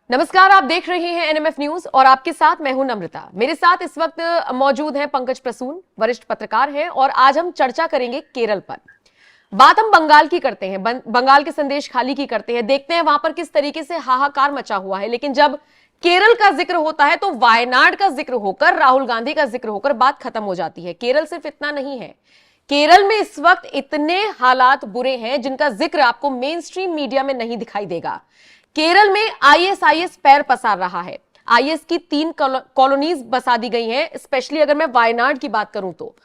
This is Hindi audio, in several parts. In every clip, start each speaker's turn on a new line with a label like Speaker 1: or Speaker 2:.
Speaker 1: नमस्कार, आप देख रहे हैं एनएमएफ न्यूज और आपके साथ मैं हूं नम्रता। मेरे साथ इस वक्त मौजूद हैं पंकज प्रसून, वरिष्ठ पत्रकार हैं और आज हम चर्चा करेंगे केरल पर। बात हम बंगाल की करते हैं, बंगाल के संदेश खाली की करते हैं, देखते हैं वहां पर किस तरीके से हाहाकार मचा हुआ है। लेकिन जब केरल का जिक्र होता है तो वायनाड का जिक्र होकर, राहुल गांधी का जिक्र होकर बात खत्म हो जाती है। केरल सिर्फ इतना नहीं है, केरल में इस वक्त इतने हालात बुरे हैं जिनका जिक्र आपको मेन स्ट्रीम मीडिया में नहीं दिखाई देगा। केरल में आईएसआईएस पैर पसार रहा है। आईएस की 3 कॉलोनीज बसा दी गई हैं, स्पेशली अगर मैं वायनाड की बात करूं तो।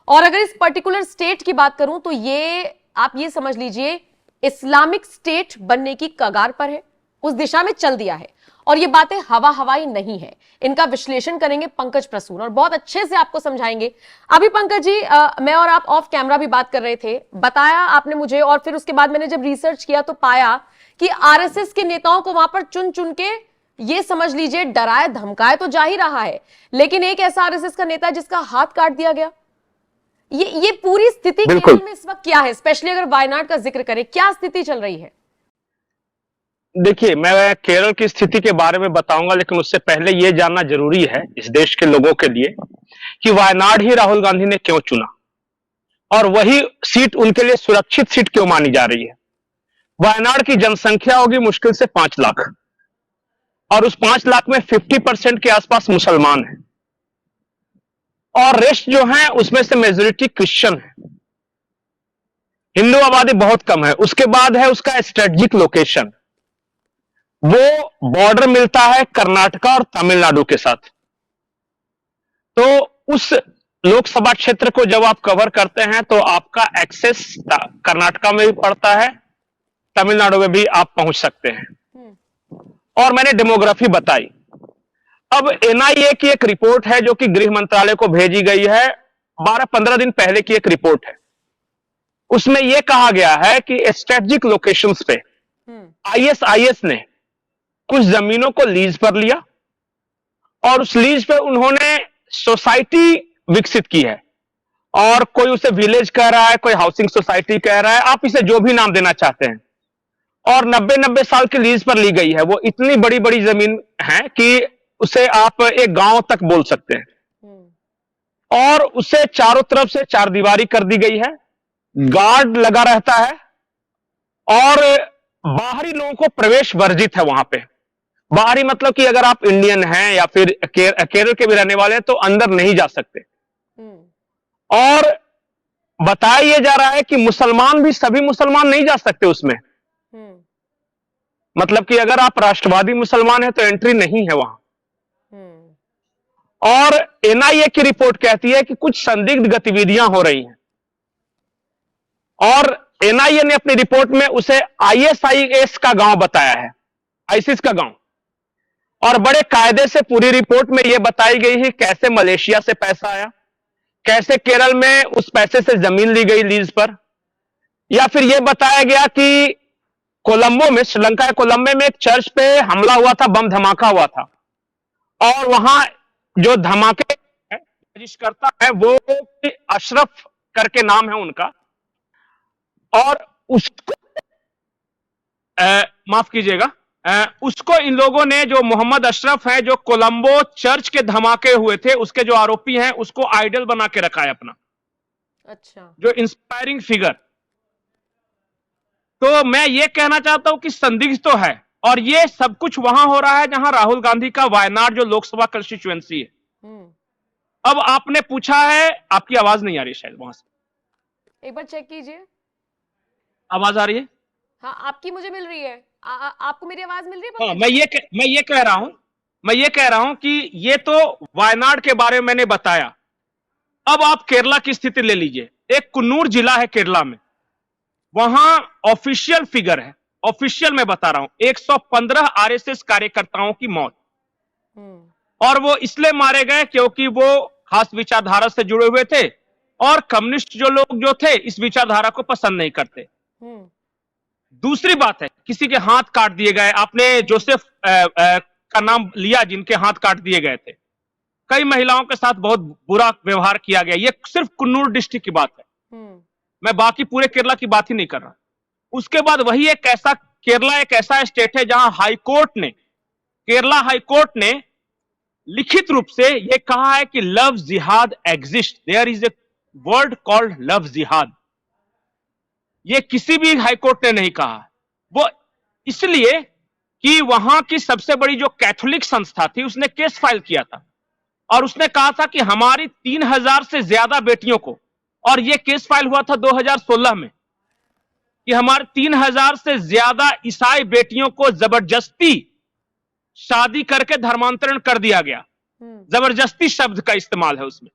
Speaker 1: और अगर इस पर्टिकुलर स्टेट की बात करूं तो ये आप ये समझ लीजिए इस्लामिक स्टेट बनने की कगार पर है, उस दिशा में चल दिया है। और ये बातें हवा हवाई नहीं है, इनका विश्लेषण करेंगे पंकज प्रसून और बहुत अच्छे से आपको समझाएंगे। अभी पंकज जी, मैं और आप ऑफ कैमरा भी बात कर रहे थे, बताया आपने मुझे, और फिर उसके बाद मैंने जब रिसर्च किया तो पाया कि आरएसएस के नेताओं को वहां पर चुन चुन के ये समझ लीजिए डराए धमकाए तो जा ही रहा है, लेकिन एक ऐसा आरएसएस का नेता जिसका हाथ काट दिया गया। ये पूरी स्थिति केरल में इस वक्त क्या है, स्पेशली अगर वायनाड का जिक्र करें, क्या स्थिति चल रही है?
Speaker 2: देखिए, मैं केरल की स्थिति के बारे में बताऊंगा, लेकिन उससे पहले यह जानना जरूरी है इस देश के लोगों के लिए कि वायनाड ही राहुल गांधी ने क्यों चुना और वही सीट उनके लिए सुरक्षित सीट क्यों मानी जा रही है। वायनाड की जनसंख्या होगी मुश्किल से 5 लाख और उस 5 लाख में 50% के आसपास मुसलमान हैं और रेस्ट जो है उसमें से मेजोरिटी क्रिश्चियन है। हिंदू आबादी बहुत कम है। उसके बाद है उसका स्ट्रेटेजिक लोकेशन, वो बॉर्डर मिलता है कर्नाटका और तमिलनाडु के साथ। तो उस लोकसभा क्षेत्र को जब आप कवर करते हैं तो आपका एक्सेस कर्नाटका में भी पड़ता है, तमिलनाडु में भी आप पहुंच सकते हैं। और मैंने डेमोग्राफी बताई। अब एनआईए की एक रिपोर्ट है जो कि गृह मंत्रालय को भेजी गई है, 12-15 दिन पहले की एक रिपोर्ट है। उसमें यह कहा गया है कि स्ट्रेटेजिक लोकेशंस पे आईएसआईएस ने कुछ जमीनों को लीज पर लिया और उस लीज पे उन्होंने सोसाइटी विकसित की है, और कोई उसे विलेज कह रहा है, कोई हाउसिंग सोसाइटी कह रहा है, आप इसे जो भी नाम देना चाहते हैं। और 90-90 साल की लीज पर ली गई है। वो इतनी बड़ी बड़ी जमीन है कि उसे आप एक गांव तक बोल सकते हैं। और उसे चारों तरफ से 4 दीवारी कर दी गई है, गार्ड लगा रहता है और बाहरी लोगों को प्रवेश वर्जित है वहां पे। बाहरी मतलब कि अगर आप इंडियन हैं या फिर केरल के भी रहने वाले हैं तो अंदर नहीं जा सकते। और बताया यह जा रहा है कि मुसलमान भी, सभी मुसलमान नहीं जा सकते उसमें। मतलब कि अगर आप राष्ट्रवादी मुसलमान हैं तो एंट्री नहीं है वहां। और एनआईए की रिपोर्ट कहती है कि कुछ संदिग्ध गतिविधियां हो रही हैं और एनआईए ने अपनी रिपोर्ट में उसे आईएसआईएस का गांव बताया है, आईसिस का गांव। और बड़े कायदे से पूरी रिपोर्ट में यह बताई गई है कैसे मलेशिया से पैसा आया, कैसे केरल में उस पैसे से जमीन ली गई लीज पर, या फिर यह बताया गया कि कोलंबो में, श्रीलंका के कोलंबो में एक चर्च पे हमला हुआ था, बम धमाका हुआ था और वहां जो धमाके करता है वो अशरफ करके नाम है उनका, और उसको माफ कीजिएगा, उसको इन लोगों ने, जो मोहम्मद अशरफ है जो कोलंबो चर्च के धमाके हुए थे उसके जो आरोपी हैं, उसको आइडल बना के रखा है अपना। अच्छा, जो इंस्पायरिंग फिगर। तो मैं ये कहना चाहता हूं कि संदिग्ध तो है, और ये सब कुछ वहां हो रहा है जहां राहुल गांधी का वायनाड जो लोकसभा कंस्टिट्यूएंसी है। अब आपने पूछा है, आपकी आवाज नहीं आ रही शायद वहां से,
Speaker 1: एक बार चेक कीजिए।
Speaker 2: आवाज आ रही है?
Speaker 1: हाँ, आपकी मुझे मिल रही है। आपको मेरी आवाज मिल रही है?
Speaker 2: हाँ, मैं ये कह रहा हूं कि ये तो वायनाड के बारे में मैंने बताया। अब आप केरला की स्थिति ले लीजिए। एक कुन्नूर जिला है केरला में, वहां ऑफिशियल फिगर है, ऑफिशियल मैं बता रहा हूं, 115 आरएसएस कार्यकर्ताओं की मौत। और वो इसलिए मारे गए क्योंकि वो खास विचारधारा से जुड़े हुए थे और कम्युनिस्ट जो लोग जो थे इस विचारधारा को पसंद नहीं करते। दूसरी बात है, किसी के हाथ काट दिए गए। आपने जोसेफ का नाम लिया, जिनके हाथ काट दिए गए थे। कई महिलाओं के साथ बहुत बुरा व्यवहार किया गया। ये सिर्फ कुन्नूर डिस्ट्रिक्ट की बात है, मैं बाकी पूरे केरला की बात ही नहीं कर रहा। उसके बाद वही एक ऐसा, केरला एक ऐसा स्टेट है जहां हाई कोर्ट ने केरला हाईकोर्ट ने लिखित रूप से यह कहा है कि love jihad exist, there is a word called love jihad. यह किसी भी हाईकोर्ट ने नहीं कहा, वो इसलिए कि वहां की सबसे बड़ी जो कैथोलिक संस्था थी उसने केस फाइल किया था और उसने कहा था कि हमारी 3000 से ज्यादा बेटियों को, और यह केस फाइल हुआ था 2016 में, कि हमारे 3000 से ज्यादा ईसाई बेटियों को जबरदस्ती शादी करके धर्मांतरण कर दिया गया। जबरदस्ती शब्द का इस्तेमाल है उसमें,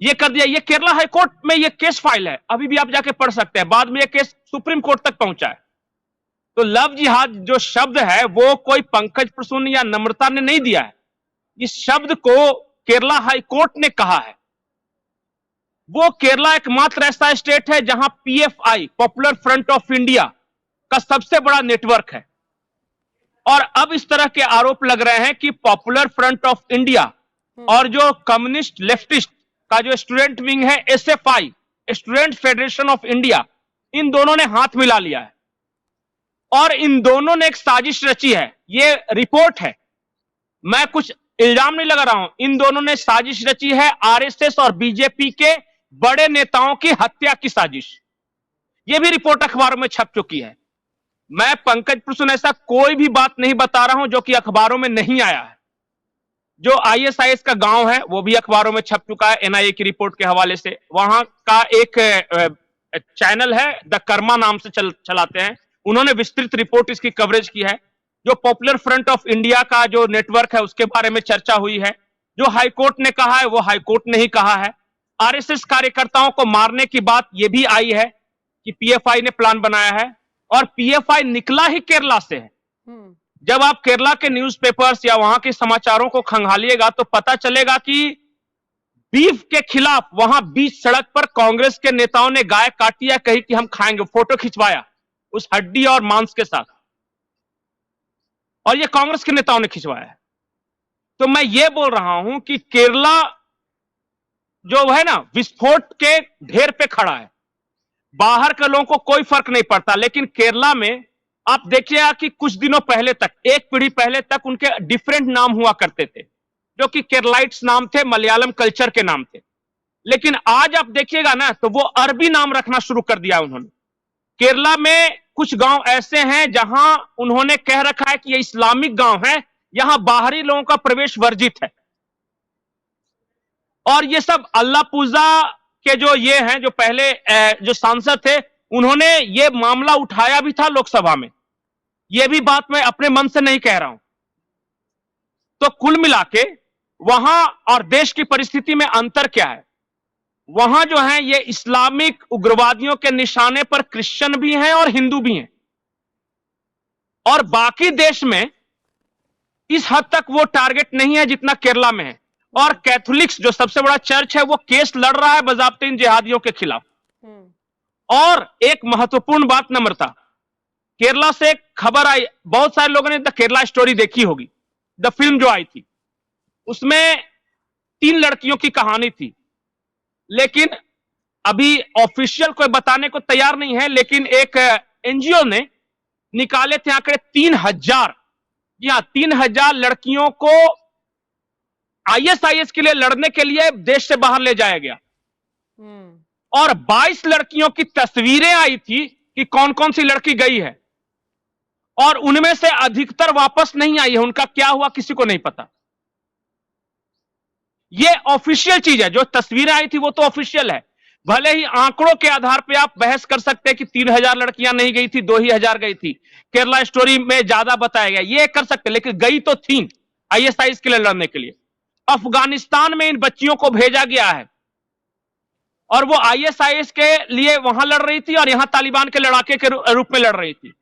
Speaker 2: यह कर दिया। यह केरला हाईकोर्ट में यह केस फाइल है, अभी भी आप जाके पढ़ सकते हैं। बाद में यह केस सुप्रीम कोर्ट तक पहुंचा है। तो लव जिहाद जो शब्द है वो कोई पंकज प्रसून या नम्रता ने नहीं दिया है, इस शब्द को केरला हाईकोर्ट ने कहा है। वो केरला एकमात्र ऐसा स्टेट है जहां PFI, popular front of India का सबसे बड़ा नेटवर्क है। और अब इस तरह के आरोप लग रहे हैं कि पॉपुलर फ्रंट ऑफ इंडिया और जो कम्युनिस्ट लेफ्टिस्ट का जो स्टूडेंट विंग है SFI, student federation of India, इन दोनों ने हाथ मिला लिया है और इन दोनों ने एक साजिश रची है। ये रिपोर्ट है, मैं कुछ इल्जाम नहीं लगा रहा हूं। इन दोनों ने साजिश रची है आरएसएस और बीजेपी के बड़े नेताओं की हत्या की साजिश। यह भी रिपोर्ट अखबारों में छप चुकी है। मैं पंकज प्रसून ऐसा कोई भी बात नहीं बता रहा हूं जो कि अखबारों में नहीं आया है। जो आईएसआईएस का गांव है वो भी अखबारों में छप चुका है एनआईए की रिपोर्ट के हवाले से। वहां का एक चैनल है द कर्मा नाम से चलाते हैं, उन्होंने विस्तृत रिपोर्ट इसकी कवरेज की है। जो पॉपुलर फ्रंट ऑफ इंडिया का जो नेटवर्क है उसके बारे में चर्चा हुई है। जो हाईकोर्ट ने कहा है वो हाईकोर्ट ने ही कहा है। आरएसएस कार्यकर्ताओं को मारने की बात यह भी आई है कि पीएफआई ने प्लान बनाया है, और पीएफआई निकला ही केरला से है। जब आप केरला के न्यूज़पेपर्स या वहां के समाचारों को खंगालिएगा तो पता चलेगा कि बीफ के खिलाफ वहां बीच सड़क पर कांग्रेस के नेताओं ने गाय काटी या कही कि हम खाएंगे, फोटो खिंचवाया उस हड्डी और मांस के साथ, और ये कांग्रेस के नेताओं ने खिंचवाया है। तो मैं ये बोल रहा हूं कि केरला जो है ना विस्फोट के ढेर पे खड़ा है। बाहर के लोगों को कोई फर्क नहीं पड़ता, लेकिन केरला में आप देखिएगा कि कुछ दिनों पहले तक, एक पीढ़ी पहले तक उनके डिफरेंट नाम हुआ करते थे, जो कि केरलाइट्स नाम थे, मलयालम कल्चर के नाम थे। लेकिन आज आप देखिएगा ना तो वो अरबी नाम रखना शुरू कर दिया उन्होंने। केरला में कुछ गांव ऐसे हैं जहां उन्होंने कह रखा है कि ये इस्लामिक गांव है, यहां बाहरी लोगों का प्रवेश वर्जित है। और ये सब अल्लाह पूजा के जो ये हैं, जो पहले जो सांसद थे, उन्होंने ये मामला उठाया भी था लोकसभा में। ये भी बात मैं अपने मन से नहीं कह रहा हूं। तो कुल मिला के वहां और देश की परिस्थिति में अंतर क्या है? वहां जो है ये इस्लामिक उग्रवादियों के निशाने पर क्रिश्चियन भी हैं और हिंदू भी हैं, और बाकी देश में इस हद तक वो टारगेट नहीं है जितना केरला में है। और कैथोलिक्स जो सबसे बड़ा चर्च है वो केस लड़ रहा है बजाबते इन जिहादियों के खिलाफ। और एक महत्वपूर्ण बात नम्रता, केरला से एक खबर आई, बहुत सारे लोगों ने द केरला स्टोरी देखी होगी, द फिल्म जो आई थी, उसमें 3 लड़कियों की कहानी थी। लेकिन अभी ऑफिशियल कोई बताने को तैयार नहीं है, लेकिन एक एनजीओ ने निकाले थे आंकड़े 3000, जी हां 3000 लड़कियों को आईएसआईएस के लिए लड़ने के लिए देश से बाहर ले जाया गया। और 22 लड़कियों की तस्वीरें आई थी कि कौन कौन सी लड़की गई है, और उनमें से अधिकतर वापस नहीं आई है। उनका क्या हुआ किसी को नहीं पता। यह ऑफिशियल चीज है, जो तस्वीरें आई थी वो तो ऑफिशियल है। भले ही आंकड़ों के आधार पे आप बहस कर सकते हैं कि 3000 लड़कियां नहीं गई थी, 2000 गई थी, केरला स्टोरी में ज्यादा बताया गया, ये कर सकते, लेकिन गई तो थी आईएसआईएस के लिए लड़ने के लिए। अफगानिस्तान में इन बच्चियों को भेजा गया है और वो आईएसआईएस के लिए वहां लड़ रही थी और यहां तालिबान के लड़ाके के रूप में लड़ रही थी।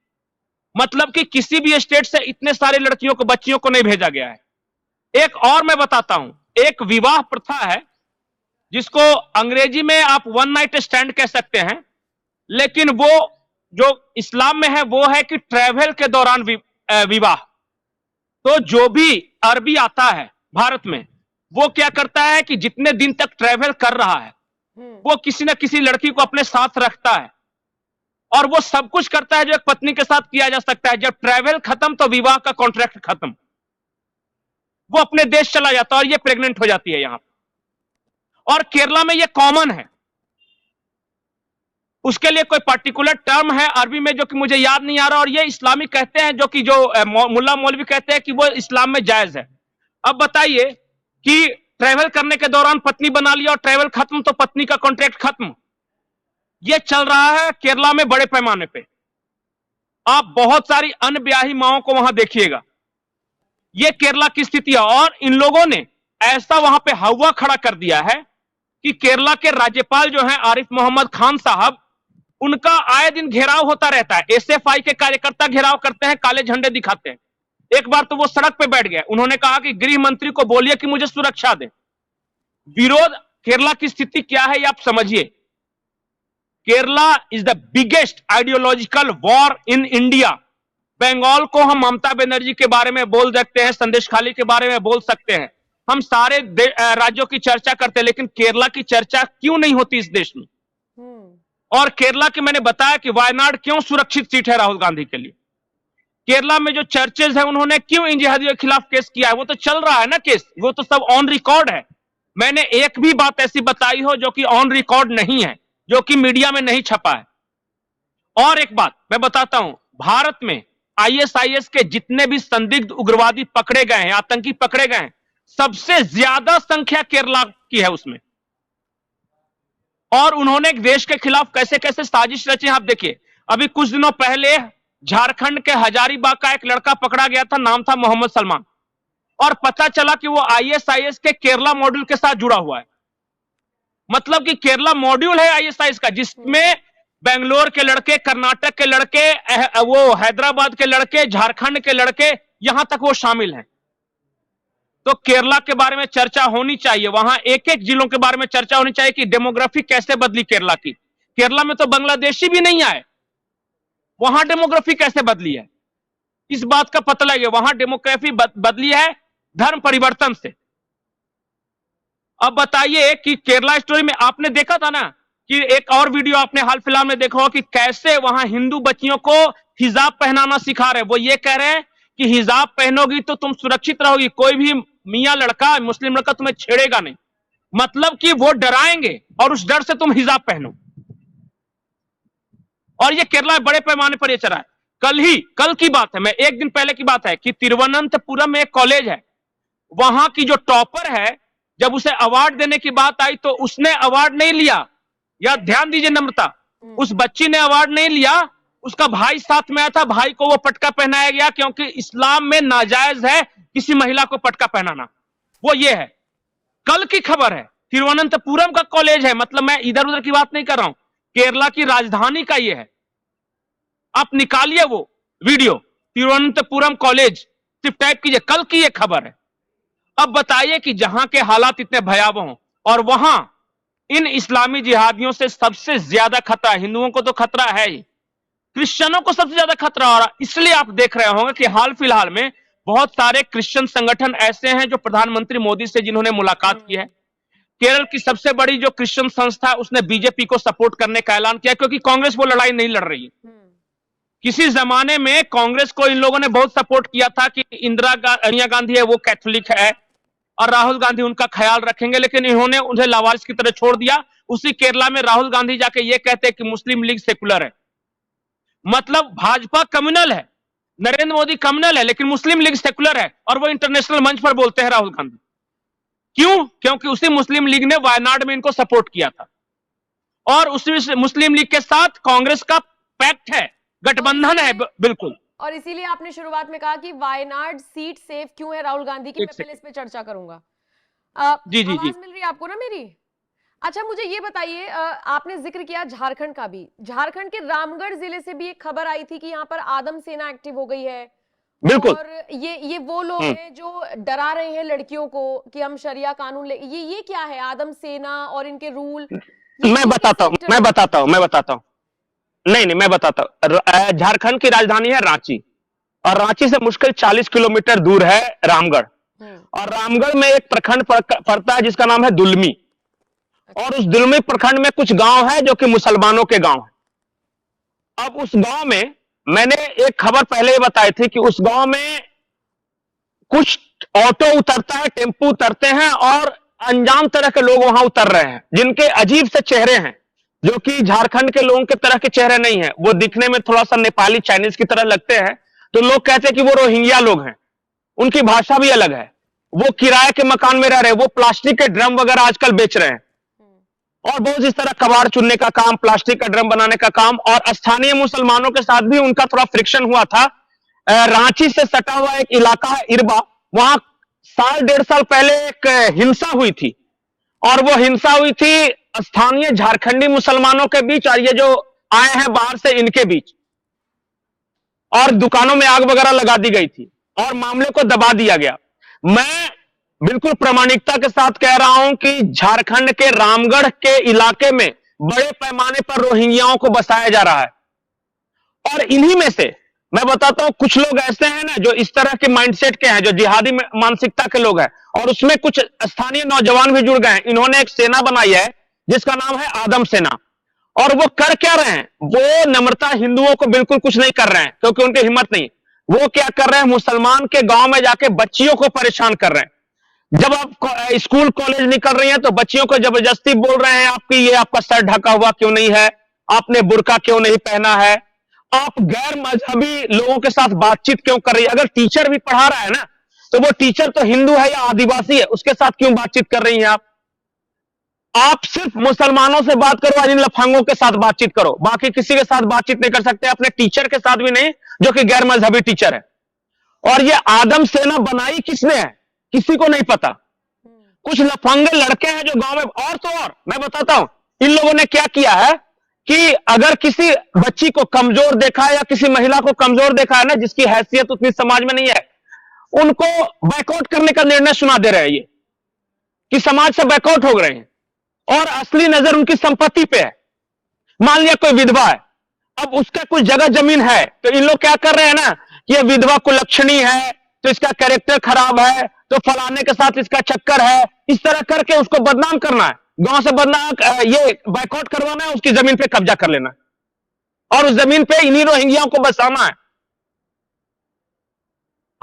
Speaker 2: मतलब कि किसी भी स्टेट से इतने सारे लड़कियों को, बच्चियों को नहीं भेजा गया है। एक और मैं बताता हूं, एक विवाह प्रथा है जिसको अंग्रेजी में आप वन नाइट स्टैंड कह सकते हैं, लेकिन वो जो इस्लाम में है वो है कि ट्रैवल के दौरान विवाह। तो जो भी अरबी आता है भारत में, वो क्या करता है कि जितने दिन तक ट्रैवल कर रहा है वो किसी न किसी लड़की को अपने साथ रखता है, और वो सब कुछ करता है जो एक पत्नी के साथ किया जा सकता है। जब ट्रैवल खत्म तो विवाह का कॉन्ट्रैक्ट खत्म, वो अपने देश चला जाता है और ये प्रेग्नेंट हो जाती है यहां। और केरला में ये कॉमन है। उसके लिए कोई पर्टिकुलर टर्म है अरबी में जो कि मुझे याद नहीं आ रहा, और ये इस्लामी कहते हैं, जो कि जो मुल्ला मौलवी कहते हैं कि वो इस्लाम में जायज है। अब बताइए कि ट्रैवल करने के दौरान पत्नी बना लिया और ट्रैवल खत्म तो पत्नी का कॉन्ट्रैक्ट खत्म। ये चल रहा है केरला में बड़े पैमाने पे। आप बहुत सारी अनब्याही माओं को वहां देखिएगा। ये केरला की स्थिति है। और इन लोगों ने ऐसा वहां पे हवा खड़ा कर दिया है कि केरला के राज्यपाल जो हैं आरिफ मोहम्मद खान साहब, उनका आए दिन घेराव होता रहता है। एसएफआई के कार्यकर्ता घेराव करते हैं, काले झंडे दिखाते हैं। एक बार तो वो सड़क पे बैठ गए, उन्होंने कहा कि गृह मंत्री को बोलिए कि मुझे सुरक्षा दे। विरोध, केरला की स्थिति क्या है ये आप समझिए। Kerala is the biggest ideological war in India. Bengal को हम ममता बनर्जी के बारे में बोल सकते हैं, संदेश खाली के बारे में बोल सकते हैं, हम सारे राज्यों की चर्चा करते हैं, लेकिन केरला की चर्चा क्यों नहीं होती इस देश में। और केरला की मैंने बताया कि वायनाड क्यों सुरक्षित सीट है राहुल गांधी के लिए। केरला में जो चर्चेज है, उन्होंने क्यों इन जिहादियों के खिलाफ केस किया है, वो तो चल रहा है ना केस, वो तो सब ऑन रिकॉर्ड है। मैंने एक भी बात ऐसी बताई हो जो कि ऑन रिकॉर्ड नहीं है, जो कि मीडिया में नहीं छपा है। और एक बात मैं बताता हूं, भारत में आईएसआईएस के जितने भी संदिग्ध उग्रवादी पकड़े गए हैं, आतंकी पकड़े गए हैं, सबसे ज्यादा संख्या केरला की है उसमें। और उन्होंने देश के खिलाफ कैसे कैसे साजिश रची, आप देखिए। अभी कुछ दिनों पहले झारखंड के हजारीबाग का एक लड़का पकड़ा गया था, नाम था मोहम्मद सलमान, और पता चला कि वो आईएसआईएस के केरला मॉड्यूल के साथ जुड़ा हुआ है। मतलब कि केरला मॉड्यूल है आईएसआईएस का, जिसमें बेंगलोर के लड़के, कर्नाटक के लड़के, वो हैदराबाद के लड़के, झारखंड के लड़के, यहां तक वो शामिल हैं। तो केरला के बारे में चर्चा होनी चाहिए, वहां एक एक जिलों के बारे में चर्चा होनी चाहिए कि डेमोग्राफी कैसे बदली केरला की। केरला में तो बांग्लादेशी भी नहीं आए, वहां डेमोग्राफी कैसे बदली है, इस बात का पता लगे। वहां डेमोग्राफी बदली है धर्म परिवर्तन से। अब बताइए कि केरला स्टोरी में आपने देखा था ना कि एक और वीडियो आपने हाल फिलहाल में देखा हो कि कैसे वहां हिंदू बच्चियों को हिजाब पहनाना सिखा रहे। वो ये कह रहे हैं कि हिजाब पहनोगी तो तुम सुरक्षित रहोगी, कोई भी मियां लड़का, मुस्लिम लड़का तुम्हें छेड़ेगा नहीं। मतलब कि वो डराएंगे और उस डर से तुम हिजाब पहनो। और ये केरला में बड़े पैमाने पर ये चला है। कल की बात है, मैं एक दिन पहले की बात है कि तिरुवनंतपुरम में एक कॉलेज है, वहां की जो टॉपर है, जब उसे अवार्ड देने की बात आई तो उसने अवार्ड नहीं लिया। या ध्यान दीजिए नम्रता, उस बच्ची ने अवार्ड नहीं लिया, उसका भाई साथ में आया था, भाई को वो पटका पहनाया गया, क्योंकि इस्लाम में नाजायज है किसी महिला को पटका पहनाना। वो ये है, कल की खबर है, तिरुवनंतपुरम का कॉलेज है। मतलब मैं इधर उधर की बात नहीं कर रहा हूं, केरला की राजधानी का ये है। आप निकालिए वो वीडियो, तिरुवनंतपुरम कॉलेज, सिर्फ टाइप कीजिए, कल की ये खबर है। अब बताइए कि जहां के हालात इतने भयावह हों और वहां इन इस्लामी जिहादियों से सबसे ज्यादा खतरा, हिंदुओं को तो खतरा है ही, क्रिश्चियनों को सबसे ज्यादा खतरा हो रहा। इसलिए आप देख रहे होंगे कि हाल फिलहाल में बहुत सारे क्रिश्चियन संगठन ऐसे हैं जो प्रधानमंत्री मोदी से जिन्होंने मुलाकात की है। केरल की सबसे बड़ी जो क्रिश्चियन संस्था है उसने बीजेपी को सपोर्ट करने का ऐलान किया, क्योंकि कांग्रेस वो लड़ाई नहीं लड़ रही है। किसी जमाने में कांग्रेस को इन लोगों ने बहुत सपोर्ट किया था कि सोनिया गांधी है वो कैथोलिक है और राहुल गांधी उनका ख्याल रखेंगे, लेकिन इन्होंने उन्हें लावारिस की तरह छोड़ दिया। उसी केरला में राहुल गांधी जाके ये कहते हैं कि मुस्लिम लीग सेकुलर है। मतलब भाजपा कम्युनल है, नरेंद्र मोदी कम्युनल है, लेकिन मुस्लिम लीग सेकुलर है, और वो इंटरनेशनल मंच पर बोलते हैं राहुल गांधी। क्यों? क्योंकि उसी मुस्लिम लीग ने वायनाड में इनको सपोर्ट किया था, और उसी मुस्लिम लीग के साथ कांग्रेस का पैक्ट है, गठबंधन है बिल्कुल।
Speaker 1: और इसीलिए आपने शुरुआत में कहा कि वायनाड सीट सेफ क्यों है राहुल गांधी की, मैं पहले इस पे चर्चा करूंगा।
Speaker 2: जी जी जी,
Speaker 1: आवाज मिल रही है आपको ना मेरी? अच्छा, मुझे ये बताइए, आपने जिक्र किया झारखंड का भी। झारखंड के रामगढ़ जिले से भी एक खबर आई थी कि यहाँ पर आदम सेना एक्टिव हो गई है।
Speaker 2: बिल्कुल।
Speaker 1: और ये वो लोग हैं जो डरा रहे हैं लड़कियों को कि हम शरिया कानून ले। ये क्या है आदम सेना और इनके रूल?
Speaker 2: मैं बताता हूँ नहीं, मैं बताता हूँ। झारखंड की राजधानी है रांची, और रांची से मुश्किल 40 किलोमीटर दूर है रामगढ़। और रामगढ़ में एक प्रखंड पड़ता है जिसका नाम है दुलमी, और उस दुलमी प्रखंड में कुछ गांव है जो कि मुसलमानों के गांव है। अब उस गांव में मैंने एक खबर पहले ही बताई थी कि उस गांव में कुछ ऑटो उतरता है, टेम्पू उतरते हैं और अनजान तरह के लोग वहां उतर रहे हैं, जिनके अजीब से चेहरे हैं, जो कि झारखंड के लोगों के तरह के चेहरे नहीं है। वो दिखने में थोड़ा सा नेपाली चाइनीज की तरह लगते हैं, तो लोग कहते हैं कि वो रोहिंग्या लोग हैं। उनकी भाषा भी अलग है। वो किराए के मकान में रह रहे हैं, वो प्लास्टिक के ड्रम वगैरह आजकल बेच रहे हैं और बहुत इस तरह कबाड़ चुनने का काम, प्लास्टिक का ड्रम बनाने का काम। और स्थानीय मुसलमानों के साथ भी उनका थोड़ा फ्रिक्शन हुआ था। रांची से सटा हुआ एक इलाका है इरबा, वहां साल 1.5 साल पहले एक हिंसा हुई थी और वो हिंसा हुई थी स्थानीय झारखंडी मुसलमानों के बीच और ये जो आए हैं बाहर से इनके बीच, और दुकानों में आग वगैरह लगा दी गई थी और मामले को दबा दिया गया। मैं बिल्कुल प्रामाणिकता के साथ कह रहा हूं कि झारखंड के रामगढ़ के इलाके में बड़े पैमाने पर रोहिंग्याओं को बसाया जा रहा है और इन्हीं में से मैं बताता हूं कुछ लोग ऐसे हैं ना जो इस तरह के माइंडसेट के हैं, जो जिहादी मानसिकता के लोग हैं, और उसमें कुछ स्थानीय नौजवान भी जुड़ गए हैं। इन्होंने एक सेना बनाई है जिसका नाम है आदम सेना, और वो कर क्या रहे हैं? वो नम्रता हिंदुओं को बिल्कुल कुछ नहीं कर रहे हैं क्योंकि उनकी हिम्मत नहीं। वो क्या कर रहे हैं? मुसलमान के गांव में जाके बच्चियों को परेशान कर रहे हैं। जब आप स्कूल कॉलेज निकल रही हैं तो बच्चियों को जबरदस्ती बोल रहे हैं आपकी ये आपका सर ढका हुआ क्यों नहीं है, आपने बुर्का क्यों नहीं पहना है, आप गैर मजहबी लोगों के साथ बातचीत क्यों कर रही है। अगर टीचर भी पढ़ा रहा है ना तो वो टीचर तो हिंदू है या आदिवासी है, उसके साथ क्यों बातचीत कर रही हैं आप सिर्फ मुसलमानों से बात करो और इन लफंगों के साथ बातचीत करो, बाकी किसी के साथ बातचीत नहीं कर सकते, अपने टीचर के साथ भी नहीं जो कि गैर मजहबी टीचर है। और ये आदम सेना बनाई किसने है किसी को नहीं पता। कुछ लफंगे लड़के हैं जो गांव में, और तो और मैं बताता हूं इन लोगों ने क्या किया है कि अगर किसी बच्ची को कमजोर देखा है या किसी महिला को कमजोर देखा है ना, जिसकी हैसियत उतनी समाज में नहीं है, उनको बैकआउट करने का निर्णय सुना दे रहे हैं ये कि समाज से बैकआउट हो गए हैं और असली नजर उनकी संपत्ति पे है। मान लिया कोई विधवा है, अब उसका कुछ जगह जमीन है तो इन लोग क्या कर रहे हैं ना कि ये विधवा कुलक्षणी है तो इसका कैरेक्टर खराब है तो फलाने के साथ इसका चक्कर है, इस तरह करके उसको बदनाम करना है, गांव से बदनाम, ये बैकआउट करवाना है, उसकी जमीन पे कब्जा कर लेना है और उस जमीन पे इन्हीं रोहिंग्याओं को बसाना है।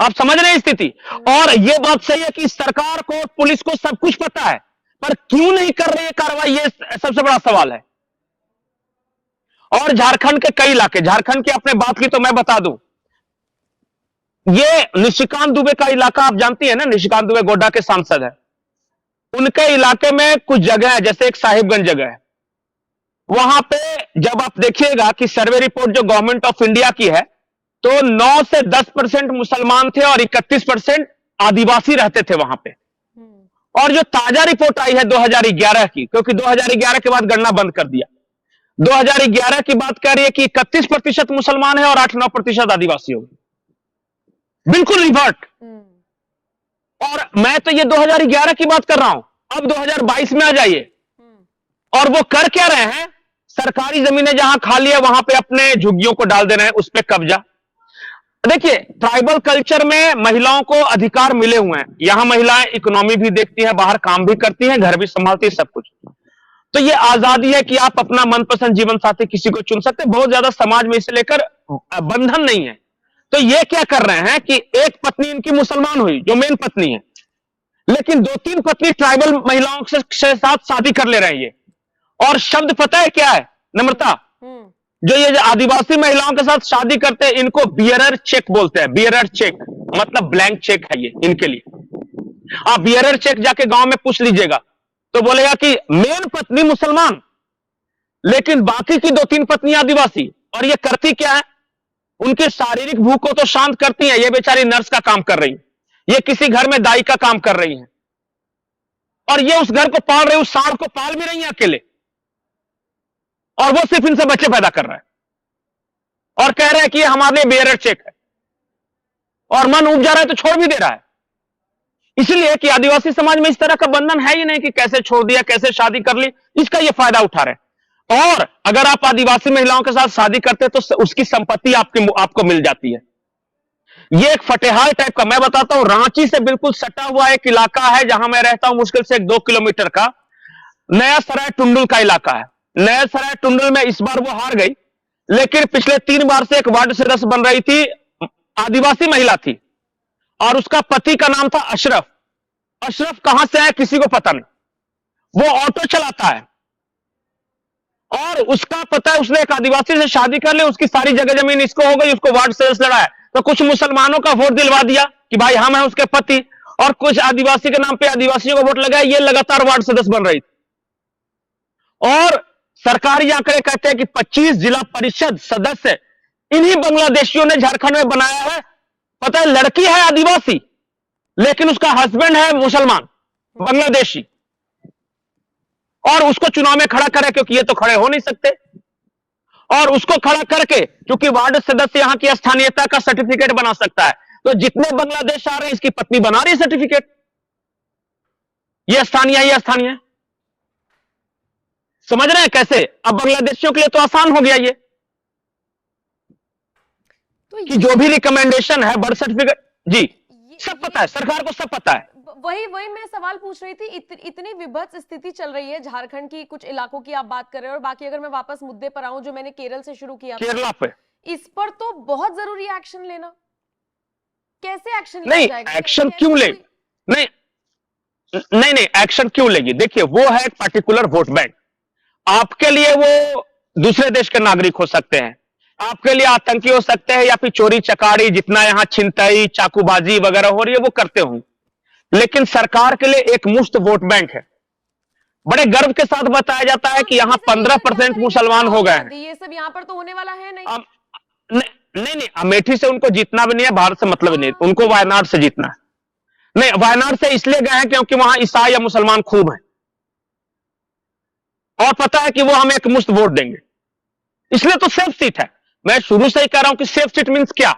Speaker 2: आप समझ रहे हैं स्थिति। और ये बात सही है कि सरकार को, पुलिस को सब कुछ पता है, पर क्यों नहीं कर रही है कार्रवाई, ये सबसे बड़ा सवाल है। और झारखंड के कई इलाके, झारखंड की आपने बात की तो मैं बता दूं, ये निशिकांत दुबे का इलाका आप जानती है ना, निशिकांत दुबे गोड्डा के सांसद है, उनके इलाके में कुछ जगह है, जैसे एक साहिबगंज जगह है, वहां पे जब आप देखिएगा कि सर्वे रिपोर्ट जो गवर्नमेंट ऑफ इंडिया की है तो 9 से 10% मुसलमान थे और 31% आदिवासी रहते थे वहां पे। और जो ताजा रिपोर्ट आई है 2011 की, क्योंकि 2011 के बाद गणना बंद कर दिया, 2011 की बात कर रही है कि 31% मुसलमान है और 8-9% आदिवासी हो गए, बिल्कुल रिवर्ट। और मैं तो ये 2011 की बात कर रहा हूं, अब 2022 में आ जाइए और वो कर क्या रहे हैं? सरकारी जमीनें जहां खाली है वहां पे अपने झुग्गियों को डाल दे रहे हैं, उस पर कब्जा। देखिए ट्राइबल कल्चर में महिलाओं को अधिकार मिले हुए हैं, यहां महिलाएं इकोनॉमी भी देखती हैं, बाहर काम भी करती हैं, घर भी संभालती है, सब कुछ। तो ये आजादी है कि आप अपना मनपसंद जीवन साथी किसी को चुन सकते हैं, बहुत ज्यादा समाज में इसे लेकर बंधन नहीं है। तो ये क्या कर रहे हैं कि एक पत्नी इनकी मुसलमान हुई जो मेन पत्नी है, लेकिन 2-3 पत्नी ट्राइबल महिलाओं के साथ शादी कर ले रहे हैं ये। और शब्द पता है क्या है नम्रता? जो ये आदिवासी महिलाओं के साथ शादी करते हैं इनको बियरर चेक बोलते हैं। बियरर चेक मतलब ब्लैंक चेक है ये इनके लिए। आप बियरर चेक जाके गांव में पूछ लीजिएगा तो बोलेगा कि मेन पत्नी मुसलमान लेकिन बाकी की 2-3 पत्नी आदिवासी। और ये करती क्या है? उनके शारीरिक भूख को तो शांत करती है, ये बेचारी नर्स का काम कर रही है, ये किसी घर में दाई का काम कर रही है और ये उस घर को पाल रही है, उस सांड को पाल भी रही है अकेले, और वो सिर्फ इनसे बच्चे पैदा कर रहा है और कह रहे हैं कि ये हमारे लिए बेयरर चेक है, और मन उब जा रहा है तो छोड़ भी दे रहा है। इसलिए कि आदिवासी समाज में इस तरह का बंधन है ही नहीं कि कैसे छोड़ दिया, कैसे शादी कर ली, इसका ये फायदा उठा रहे हैं। और अगर आप आदिवासी महिलाओं के साथ शादी करते हैं तो उसकी संपत्ति आपको मिल जाती है। ये एक फटेहाल टाइप का, मैं बताता हूं, रांची से बिल्कुल सटा हुआ एक इलाका है जहां मैं रहता हूं, मुश्किल से 2 किलोमीटर का, नया सराय टुंडुल का इलाका है। नया सराय टुंडुल में इस बार वो हार गई, लेकिन पिछले 3 बार से एक वार्ड सदस्य बन रही थी, आदिवासी महिला थी, और उसका पति का नाम था अशरफ। अशरफ कहां से है किसी को पता नहीं, वो ऑटो चलाता है, और उसका पता है उसने एक आदिवासी से शादी कर ली, उसकी सारी जगह जमीन इसको हो गई, उसको वार्ड सदस्य लड़ा है। तो कुछ मुसलमानों का वोट दिलवा दिया कि भाई हम हैं उसके पति, और कुछ आदिवासी के नाम पे आदिवासियों का वोट लगा, ये लगातार वार्ड सदस्य बन रही थी। और सरकारी आंकड़े कहते हैं कि 25 जिला परिषद सदस्य इन्हीं बांग्लादेशियों ने झारखंड में बनाया है। पता है, लड़की है आदिवासी, लेकिन उसका हस्बैंड है मुसलमान बांग्लादेशी, और उसको चुनाव में खड़ा करे, क्योंकि ये तो खड़े हो नहीं सकते, और उसको खड़ा करके, क्योंकि वार्ड सदस्य यहां की स्थानीयता का सर्टिफिकेट बना सकता है, तो जितने बांग्लादेश आ रहे हैं इसकी पत्नी बना रही सर्टिफिकेट, ये स्थानीय। समझ रहे हैं कैसे? अब बांग्लादेशियों के लिए तो आसान हो गया ये,
Speaker 1: तो
Speaker 2: कि जो भी रिकमेंडेशन है बर्थ सर्टिफिकेट, जी सब पता है, सरकार को सब पता है।
Speaker 1: वही मैं सवाल पूछ रही थी। इतनी विभत्स स्थिति चल रही है झारखंड की, कुछ इलाकों की आप बात कर रहे हैं, और बाकी अगर मैं वापस मुद्दे पर आऊं जो मैंने केरल से शुरू किया था,
Speaker 2: केरला पे
Speaker 1: इस पर तो बहुत जरूरी एक्शन लेना। कैसे एक्शन
Speaker 2: नहीं,
Speaker 1: लिया जाएगा?
Speaker 2: एक्शन क्यों ले, नहीं नहीं एक्शन क्यों लेगी? देखिए, वो है एक पर्टिकुलर वोट बैंक। आपके लिए वो दूसरे देश के नागरिक हो सकते हैं, आपके लिए आतंकी हो सकते हैं, या फिर चोरी चकारी, जितना यहां छिनतई चाकूबाजी वगैरह हो रही है वो करते होंगे, लेकिन सरकार के लिए एक मुफ्त वोट बैंक है। बड़े गर्व के साथ बताया जाता है कि यहां 15% मुसलमान हो गए हैं।
Speaker 1: ये सब यहाँ पर तो होने वाला है नहीं।
Speaker 2: नहीं, अमेठी से उनको जीतना भी नहीं है, भारत से मतलब नहीं, उनको वायनाड से जीतना है। नहीं, वायनाड से इसलिए गए हैं क्योंकि वहां ईसाई या मुसलमान खूब हैं, और पता है कि वो हमें एक मुफ्त वोट देंगे, इसलिए तो सेफ सीट है। मैं शुरू से ही कह रहा हूं कि सेफ सीट मींस क्या?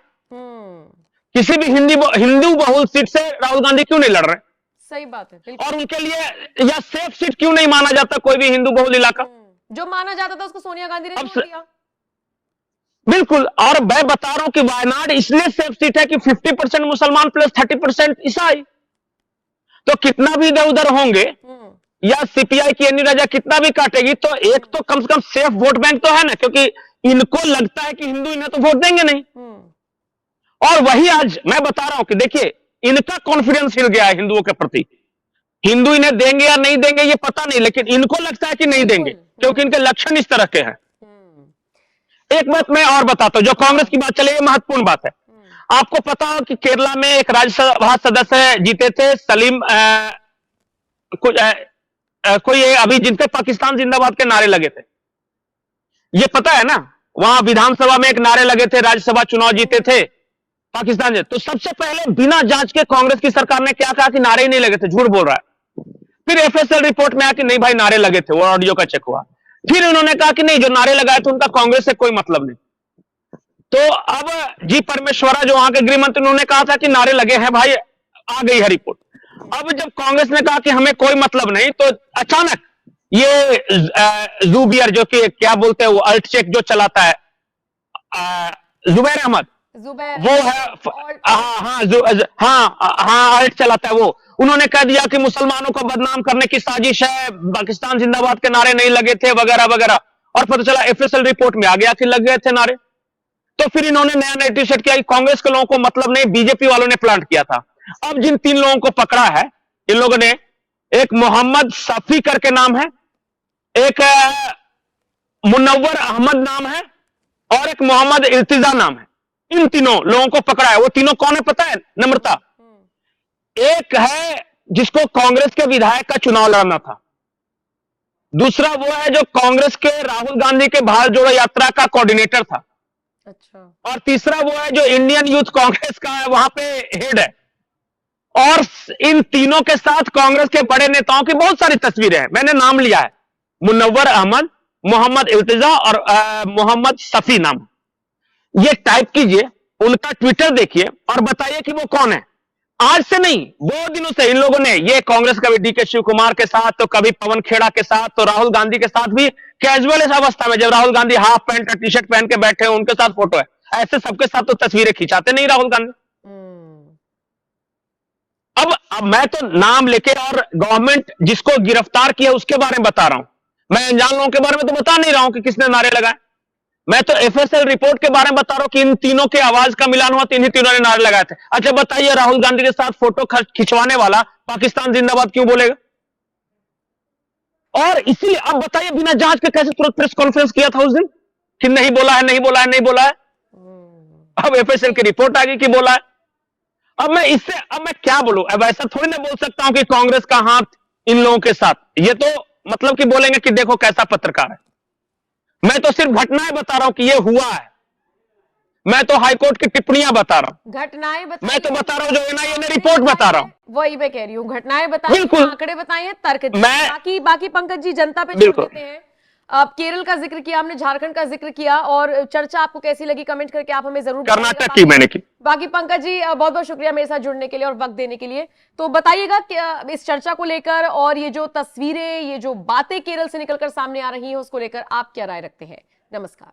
Speaker 2: किसी भी हिंदू बहुल सीट से राहुल गांधी क्यों नहीं लड़ रहे?
Speaker 1: सही बात है, बिल्कुल।
Speaker 2: और उनके लिए या सेफ सीट क्यों नहीं माना जाता कोई भी हिंदू बहुल इलाका?
Speaker 1: जो माना जाता था उसको सोनिया गांधी ने छोड़ दिया।
Speaker 2: बिल्कुल, और मैं बता रहा हूं कि वायनाड इसलिए सेफ सीट है कि 50% मुसलमान प्लस 30% ईसाई, तो कितना भी इधर उधर होंगे, या सीपीआई की एनी राजा कितना भी काटेगी, तो एक तो कम से कम सेफ वोट बैंक तो है ना, क्योंकि इनको लगता है कि हिंदू इन्हें तो वोट देंगे नहीं। और वही आज मैं बता रहा हूं कि देखिए, इनका कॉन्फिडेंस हिल गया है हिंदुओं के प्रति। हिंदू इन्हें देंगे या नहीं देंगे ये पता नहीं, लेकिन इनको लगता है कि नहीं देंगे, क्योंकि इनके लक्षण इस तरह के हैं। एक बात मैं और बताता हूं, जो कांग्रेस की बात चले, ये महत्वपूर्ण बात है। आपको पता हो कि केरला में एक राज्यसभा सदस्य जीते थे, सलीम कोई अभी, जिनके पाकिस्तान जिंदाबाद के नारे लगे थे, ये पता है ना? वहां विधानसभा में एक नारे लगे थे, राज्यसभा चुनाव जीते थे पाकिस्तान से। तो सबसे पहले बिना जांच के कांग्रेस की सरकार ने क्या कहा कि नारे ही नहीं लगे थे, झूठ बोल रहा है। फिर एफएसएल रिपोर्ट में आया कि नहीं भाई नारे लगे थे, वो ऑडियो का चेक हुआ। फिर उन्होंने कहा कि नहीं, जो नारे लगाए थे उनका कांग्रेस से कोई मतलब नहीं। तो अब जी परमेश्वरा जो वहां के गृह मंत्री, उन्होंने कहा था कि नारे लगे हैं भाई, आ गई है रिपोर्ट। अब जब कांग्रेस ने कहा कि हमें कोई मतलब नहीं, तो अचानक ये जूबियर, जो कि क्या बोलते हैं वो अल्ट चेक जो चलाता है, जुबैर अहमद, वो है, हाँ अल्ट चलाता है वो, उन्होंने कह दिया कि मुसलमानों को बदनाम करने की साजिश है, पाकिस्तान जिंदाबाद के नारे नहीं लगे थे वगैरह वगैरह। और पता चला एफएसएल रिपोर्ट में आ गया कि लग गए थे नारे। तो फिर इन्होंने नया नरेटिव सेट किया कि कांग्रेस के लोगों को मतलब नहीं, बीजेपी वालों ने प्लांट किया था। अब जिन 3 लोगों को पकड़ा है इन लोगों ने, एक मोहम्मद सफी करके नाम है, एक मुनव्वर अहमद नाम है, और एक मोहम्मद इल्तिजा नाम है। इन तीनों लोगों को पकड़ा है। वो तीनों कौन है पता है नम्रता? एक है जिसको कांग्रेस के विधायक का चुनाव लड़ना था, दूसरा वो है जो कांग्रेस के राहुल गांधी के भारत जोड़ो यात्रा का कोऑर्डिनेटर था,
Speaker 1: अच्छा,
Speaker 2: और तीसरा वो है जो इंडियन यूथ कांग्रेस का है, वहां पे हेड है। और इन तीनों के साथ कांग्रेस के बड़े नेताओं की बहुत सारी तस्वीरें हैं, मैंने नाम लिया है, मुनव्वर अहमद, मोहम्मद इल्तिजा और मोहम्मद सफी नाम। ये टाइप कीजिए, उनका ट्विटर देखिए और बताइए कि वो कौन है। आज से नहीं, बहुत दिनों से इन लोगों ने, ये कांग्रेस कभी डीके शिव कुमार के साथ, तो कभी पवन खेड़ा के साथ, तो राहुल गांधी के साथ भी कैजुअल इस अवस्था में, जब राहुल गांधी हाफ पैंट और टी शर्ट पहन के बैठे हैं, उनके साथ फोटो है। ऐसे सबके साथ तो तस्वीरें खिंचाते नहीं राहुल गांधी। अब मैं तो नाम लेके और गवर्नमेंट जिसको गिरफ्तार किया उसके बारे में बता रहा हूं, मैं अनजान लोगों के बारे में तो बता नहीं रहा हूं कि किसने नारे लगाए। मैं तो एफएसएल रिपोर्ट के बारे में बता रहा हूं कि इन तीनों के आवाज का मिलान हुआ, इन्हीं तीनों ने नारे लगाए थे। अच्छा बताइए, राहुल गांधी के साथ फोटो खिंचवाने वाला पाकिस्तान जिंदाबाद क्यों बोलेगा? और इसीलिए अब बताइए, बिना जांच के कैसे तुरंत प्रेस कॉन्फ्रेंस किया था उस दिन कि नहीं बोला है, नहीं बोला है, नहीं बोला है। अब एफएसएल की रिपोर्ट आ गई कि बोला है। अब मैं क्या बोलूं? अब ऐसा थोड़ी ना बोल सकता हूं कि कांग्रेस का हाथ इन लोगों के साथ। ये तो मतलब कि बोलेंगे कि देखो कैसा पत्रकार है। मैं तो सिर्फ घटनाएं बता रहा हूं कि ये हुआ है। मैं तो हाईकोर्ट की टिप्पणियां बता रहा हूं,
Speaker 1: घटनाएं
Speaker 2: मैं तो बता रहा हूं जो एनआईए ने रिपोर्ट बता रहा हूं।
Speaker 1: वही मैं कह रही हूँ, घटनाएं बताई हैं,
Speaker 2: बिल्कुल।
Speaker 1: आंकड़े बताए हैं, तर्क दिए।
Speaker 2: मैं
Speaker 1: बाकी पंकज जी जनता पे छोड़
Speaker 2: बिल्कुल।
Speaker 1: देते हैं। अब केरल का जिक्र किया हमने, झारखंड का जिक्र किया, और चर्चा आपको कैसी लगी कमेंट करके आप हमें जरूर
Speaker 2: कर्नाटक की मैंने की।
Speaker 1: बाकी पंकज जी बहुत बहुत शुक्रिया मेरे साथ जुड़ने के लिए और वक्त देने के लिए। तो बताइएगा कि इस चर्चा को लेकर और ये जो तस्वीरें, ये जो बातें केरल से निकलकर सामने आ रही हैं, उसको लेकर आप क्या राय रखते हैं? नमस्कार।